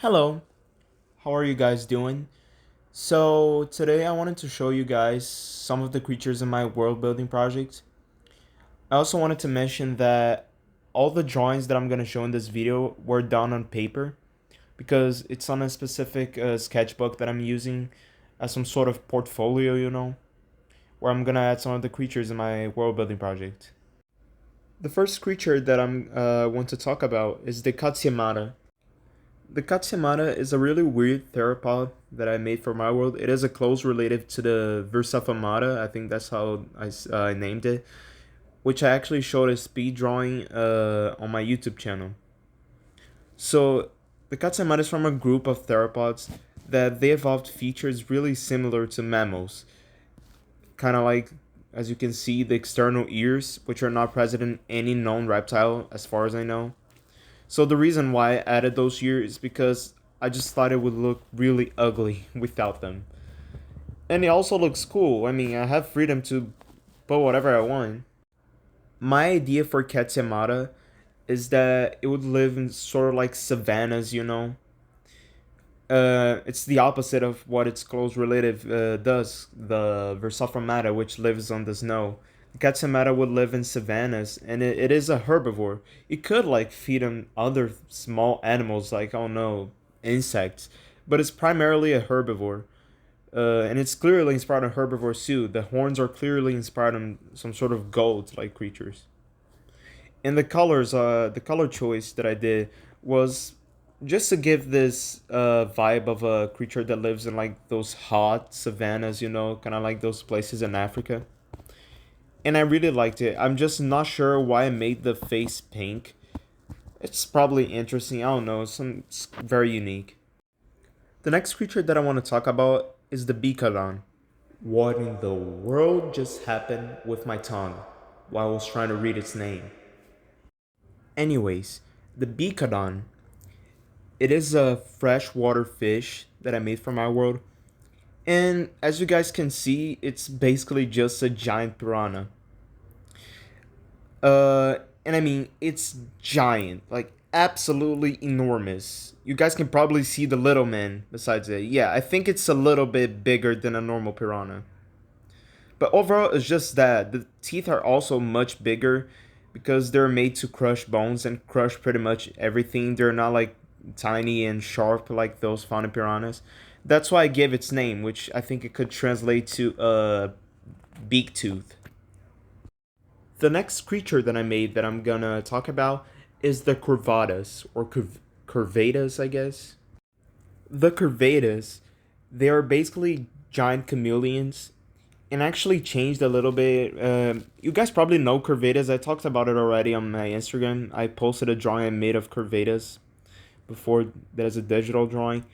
Hello, how are you guys doing? So, today I wanted to show you guys some of the creatures in my world building project. I also wanted to mention that all the drawings that I'm going to show in this video were done on paper because it's on a specific sketchbook that I'm using as some sort of portfolio, where I'm going to add some of the creatures in my world building project. The first creature that I'm want to talk about is the Katsima. The Katsima is a really weird theropod that I made for my world. It is a close relative to the Berserkamada. I think that's how I named it, which I actually showed a speed drawing on my YouTube channel. So the Katsima is from a group of theropods that they evolved features really similar to mammals, kind of like, as you can see, the external ears, which are not present in any known reptile as far as I know. So the reason why I added those here is because I just thought it would look really ugly without them. And it also looks cool. I mean, I have freedom to put whatever I want. My idea for Katsima is that it would live in sort of like savannas, It's the opposite of what its close relative does, the Versophomata, which lives on the snow. The Katsumata would live in savannas, and it is a herbivore. It could like feed on other small animals, like I don't know, insects, but it's primarily a herbivore. And it's clearly inspired on herbivores too. The horns are clearly inspired on some sort of goat-like creatures. And the color choice that I did was just to give this vibe of a creature that lives in like those hot savannas, kind of like those places in Africa. And I really liked it. I'm just not sure why I made the face pink. It's probably interesting. I don't know. It's very unique. The next creature that I want to talk about is the Bicadon. What in the world just happened with my tongue while I was trying to read its name? Anyways, the Bicadon, it is a freshwater fish that I made for my world. And as you guys can see, it's basically just a giant piranha. And I mean, it's giant, like absolutely enormous. You guys can probably see the little man besides it. Yeah, I think it's a little bit bigger than a normal piranha. But overall, it's just that the teeth are also much bigger because they're made to crush bones and crush pretty much everything. They're not like tiny and sharp like those found in piranhas. That's why I gave its name, which I think it could translate to beak tooth. The next creature that I made that I'm gonna talk about is the Curvadas, or Curvadas, I guess. The Curvadas, they are basically giant chameleons and actually changed a little bit. You guys probably know Curvadas. I talked about it already on my Instagram. I posted a drawing I made of Curvadas before there's a digital drawing.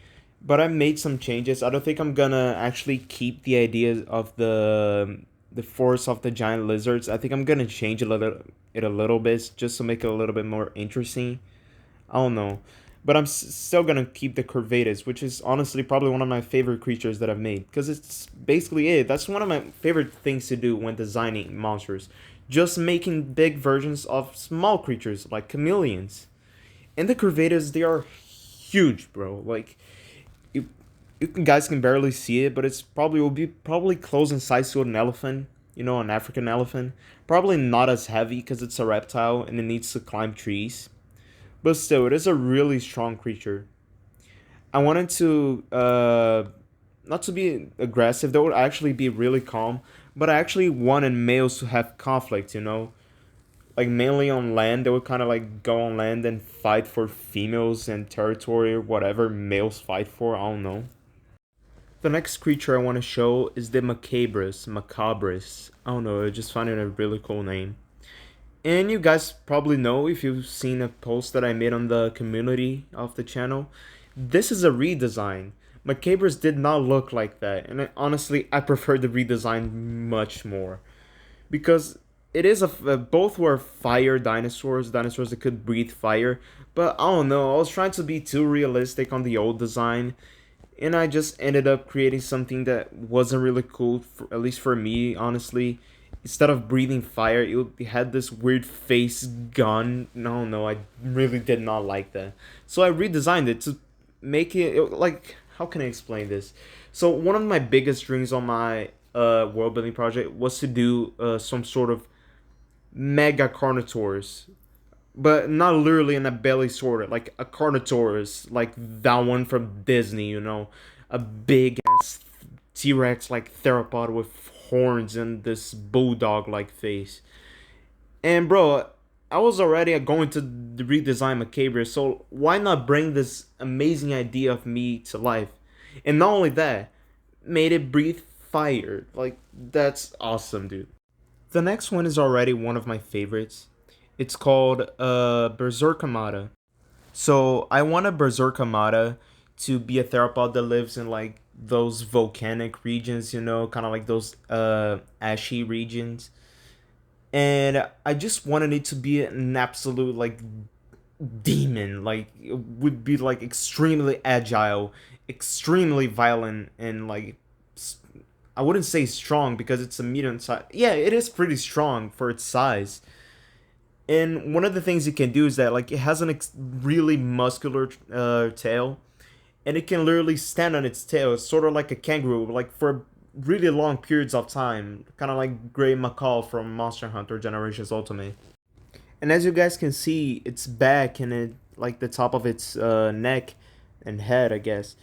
But I made some changes. I don't think I'm gonna actually keep the idea of the force of the giant lizards. I think I'm gonna change a little bit just to make it a little bit more interesting. I don't know, but still gonna keep the Curvatus, which is honestly probably one of my favorite creatures that I've made because it's basically it. That's one of my favorite things to do when designing monsters, just making big versions of small creatures like chameleons. And the Curvatus, they are huge, bro. Like guys can barely see it, but it's probably will be probably close in size to an elephant. An African elephant. Probably not as heavy because it's a reptile and it needs to climb trees. But still, it is a really strong creature. I wanted to not to be aggressive. That would actually be really calm. But I actually wanted males to have conflict. Like mainly on land. They would kind of like go on land and fight for females and territory or whatever males fight for. I don't know. The next creature I want to show is the Macabris. I don't know, I just find it a really cool name. And you guys probably know if you've seen a post that I made on the community of the channel. This is a redesign. Macabris did not look like that, and honestly, I prefer the redesign much more. Because it is both were fire dinosaurs that could breathe fire, but I don't know, I was trying to be too realistic on the old design and I just ended up creating something that wasn't really cool, at least for me, honestly. Instead of breathing fire, it had this weird face gun. No, I really did not like that. So I redesigned it to make it like, how can I explain this? So one of my biggest dreams on my world building project was to do some sort of mega Carnotaurus, but not literally in a belly sort of like a Carnotaurus, like that one from Disney, you know, a big ass T-Rex like theropod with horns and this bulldog like face. And bro, I was already going to redesign Macabre, so why not bring this amazing idea of me to life? And not only that, made it breathe fire. Like, that's awesome, dude. The next one is already one of my favorites. It's called Berserkamada. So I want a Berserkamada to be a theropod that lives in like those volcanic regions, you know, kind of like those ashy regions. And I just wanted it to be an absolute like demon, like it would be like extremely agile, extremely violent, and like I wouldn't say strong because it's a medium size. Yeah, it is pretty strong for its size. And one of the things it can do is that like it has an really muscular tail, and it can literally stand on its tail. It's sort of like a kangaroo, like for really long periods of time, kind of like Gray Macaw from Monster Hunter Generations Ultimate. And as you guys can see, its back and it, like the top of its neck and head, I guess,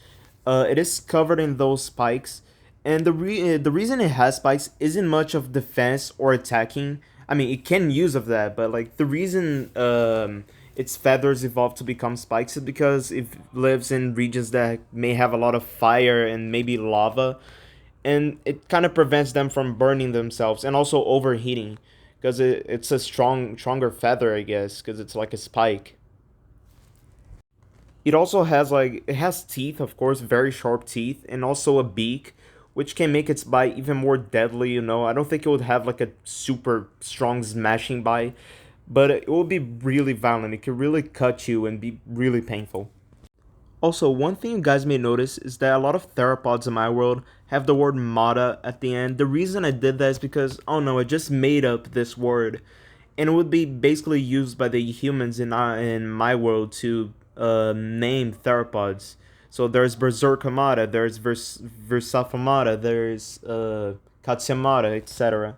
it is covered in those spikes. And the reason it has spikes isn't much of defense or attacking. I mean, it can use of that, but like the reason its feathers evolved to become spikes is because it lives in regions that may have a lot of fire and maybe lava, and it kind of prevents them from burning themselves and also overheating because it's a stronger feather, I guess, because it's like a spike. It also has like it has teeth, of course, very sharp teeth, and also a beak, which can make its bite even more deadly. You know, I don't think it would have like a super strong smashing bite, but it will be really violent. It can really cut you and be really painful. Also, one thing you guys may notice is that a lot of theropods in my world have the word Mada at the end. The reason I did that is because, oh no, I just made up this word. And it would be basically used by the humans in my world to name theropods. So there's Berserkamada, there's Versafamada, there's Katsimada, etc.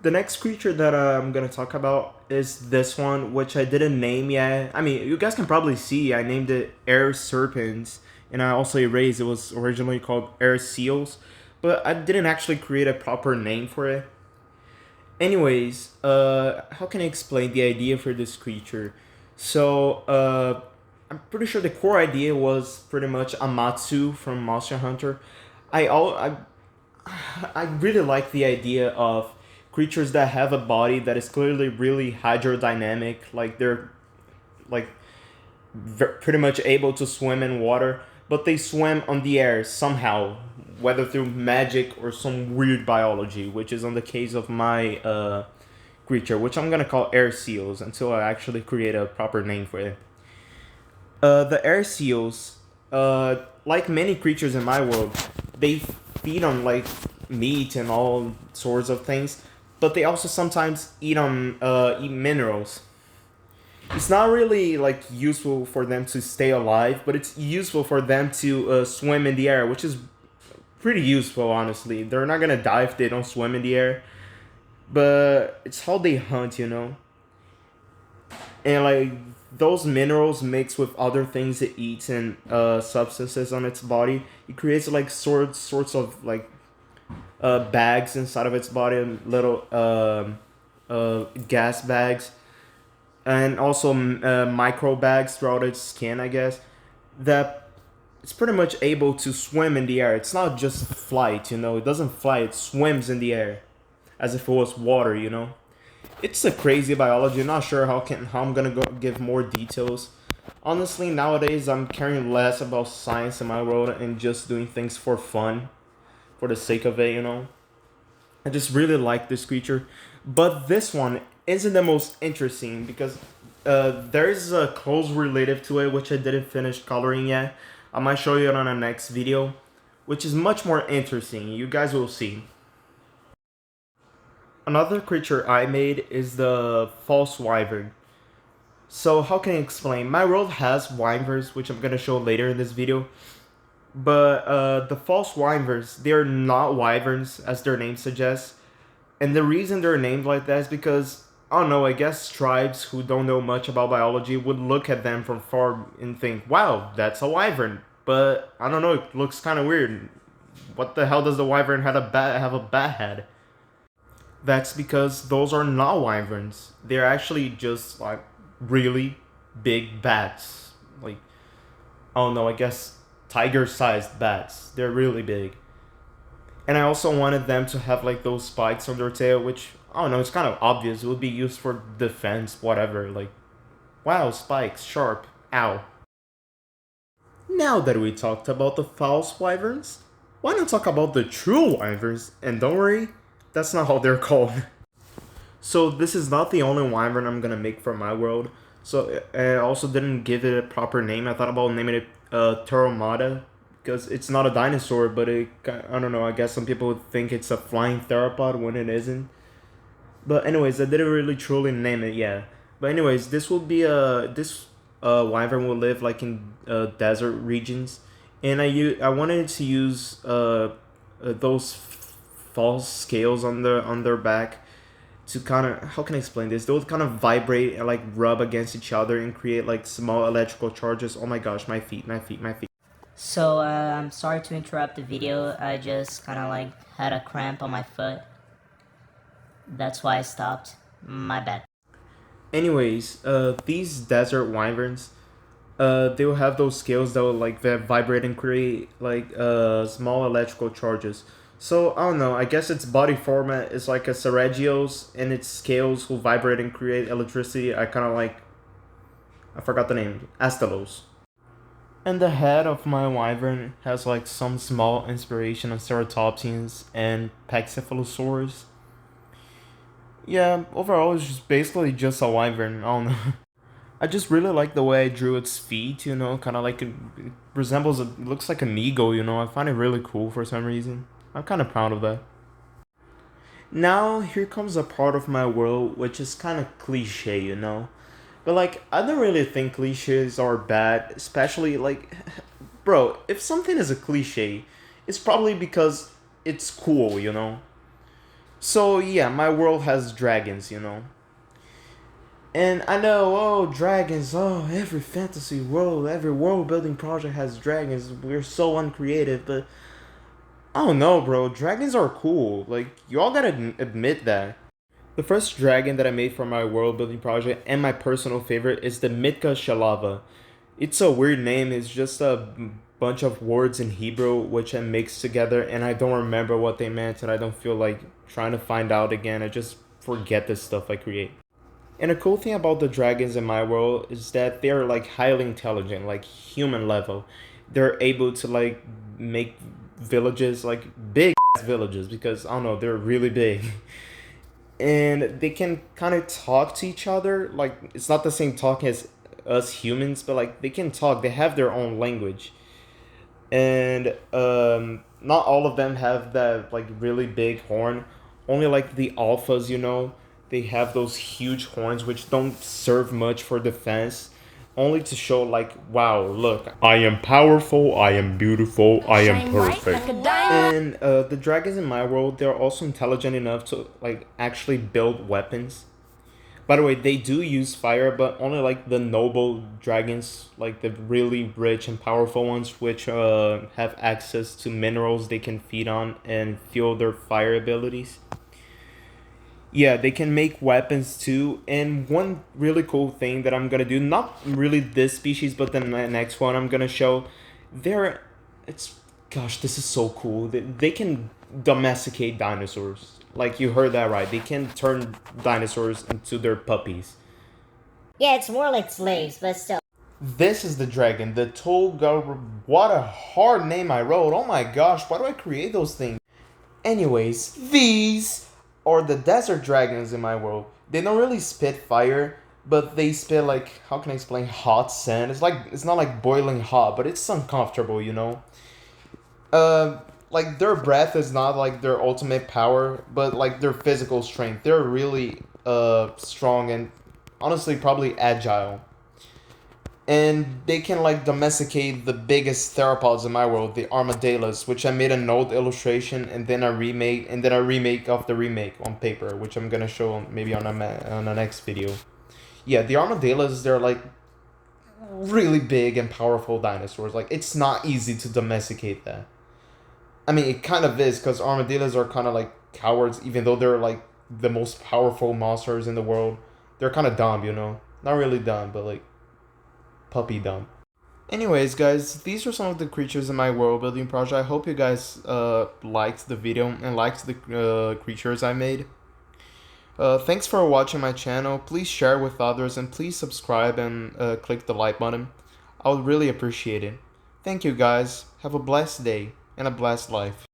The next creature that I'm gonna talk about is this one, which I didn't name yet. I mean, you guys can probably see I named it Air Serpents, and I also erased it was originally called Air Seals, but I didn't actually create a proper name for it. Anyways, how can I explain the idea for this creature? So, I'm pretty sure the core idea was pretty much Amatsu from Monster Hunter. I all I really like the idea of creatures that have a body that is clearly really hydrodynamic, like they're like pretty much able to swim in water, but they swim on the air somehow, whether through magic or some weird biology, which is on the case of my creature, which I'm gonna call air seals until I actually create a proper name for it. The air seals, like many creatures in my world, they feed on like meat and all sorts of things, but they also sometimes eat minerals. It's not really like useful for them to stay alive, but it's useful for them to swim in the air, which is pretty useful, honestly. They're not gonna die if they don't swim in the air, but it's how they hunt, you know. And like those minerals mixed with other things it eats and substances on its body, it creates like sorts of like bags inside of its body, and little gas bags, and also micro bags throughout its skin, I guess, that it's pretty much able to swim in the air. It's not just flight, you know. It doesn't fly, it swims in the air as if it was water, you know. It's a crazy biology. I'm not sure how I'm gonna go give more details. Honestly, nowadays I'm caring less about science in my world and just doing things for fun, for the sake of it, you know. I just really like this creature, but this one isn't the most interesting because there is a close relative to it which I didn't finish coloring yet. I might show you it on the next video, which is much more interesting. You guys will see. Another creature I made is the false wyvern. So how can I explain? My world has wyverns, which I'm gonna show later in this video. But the false wyverns, they're not wyverns, as their name suggests. And the reason they're named like that is because, I don't know, I guess tribes who don't know much about biology would look at them from far and think, wow, that's a wyvern. But, I don't know, it looks kind of weird. What the hell does the wyvern have a bat head? That's because those are not wyverns. They're actually just, like, really big bats. Like, I don't know, I guess tiger-sized bats. They're really big. And I also wanted them to have like those spikes on their tail, which, I don't know, it's kind of obvious. It would be used for defense, whatever. Like, wow, spikes, sharp, ow. Now that we talked about the false wyverns, why not talk about the true wyverns? And don't worry, that's not how they're called. So this is not the only wyvern I'm gonna make for my world. So I also didn't give it a proper name. I thought about naming it Berserkamada, because it's not a dinosaur, but I don't know, I guess some people would think it's a flying theropod when it isn't. But anyways, I didn't really truly name it yet. But anyways, this will be this wyvern will live like in desert regions, and I wanted to use those false scales on their back to kind of, how can I explain this? They'll kind of vibrate and like rub against each other and create like small electrical charges. Oh my gosh, my feet, my feet, my feet. So, I'm sorry to interrupt the video. I just kind of like had a cramp on my foot. That's why I stopped. My bad. Anyways, these desert wyverns, they will have those scales that will like vibrate and create like small electrical charges. So I don't know. I guess its body format is like a Seragio's, and its scales will vibrate and create electricity. I kind of like, I forgot the name, Astalos. And the head of my wyvern has like some small inspiration of ceratopsians and Pachycephalosaurs. Yeah, overall it's just basically just a wyvern. I don't know. I just really like the way I drew its feet, you know, kind of like it resembles, it looks like an eagle, you know. I find it really cool for some reason. I'm kind of proud of that. Now, here comes a part of my world which is kind of cliche, you know. But like, I don't really think cliches are bad, especially like, bro, if something is a cliche, it's probably because it's cool, you know. So yeah, my world has dragons, you know. And I know, oh, dragons, oh, every fantasy world, every world building project has dragons. We're so uncreative, but I don't know, bro. Dragons are cool. Like, you all gotta admit that. The first dragon that I made for my world building project and my personal favorite is the Mitka Shalava. It's a weird name, it's just a bunch of words in Hebrew which I mixed together, and I don't remember what they meant, and I don't feel like trying to find out again. I just forget the stuff I create. And the cool thing about the dragons in my world is that they're like highly intelligent, like human level. They're able to like make villages, like big villages, because I don't know, they're really big. And they can kind of talk to each other. Like, it's not the same talking as us humans, but like they can talk. They have their own language, and not all of them have that like really big horn. Only like the alphas, you know, they have those huge horns which don't serve much for defense, only to show like, wow, look, I am powerful, I am beautiful, I am perfect. And the dragons in my world, they're also intelligent enough to like actually build weapons. By the way, they do use fire, but only like the noble dragons, like the really rich and powerful ones, which have access to minerals they can feed on and fuel their fire abilities. Yeah, they can make weapons too. And one really cool thing that I'm gonna do, not really this species, but the next one I'm gonna show, they're, it's, gosh, this is so cool. They can domesticate dinosaurs. Like, you heard that right. They can turn dinosaurs into their puppies. Yeah, it's more like slaves, but still. This is the dragon, the Tolga. What a hard name I wrote. Oh my gosh, why do I create those things? Anyways, these are the desert dragons in my world. They don't really spit fire, but they spit like, how can I explain, hot sand. It's like, it's not like boiling hot, but it's uncomfortable, you know. Like their breath is not like their ultimate power, but like their physical strength. They're really strong and honestly probably agile. And they can like domesticate the biggest theropods in my world, the armadillos, which I made a node illustration and then I remake of the remake on paper, which I'm gonna show maybe on the next video. Yeah, the armadillos, they're like really big and powerful dinosaurs. Like it's not easy to domesticate that. I mean, it kind of is because armadillos are kind of like cowards, even though they're like the most powerful monsters in the world. They're kind of dumb, you know, not really dumb, but like puppy dumb. Anyways, guys, these are some of the creatures in my world building project. I hope you guys liked the video and liked the creatures I made. Thanks for watching my channel. Please share with others and please subscribe and click the like button. I would really appreciate it. Thank you guys. Have a blessed day and a blessed life.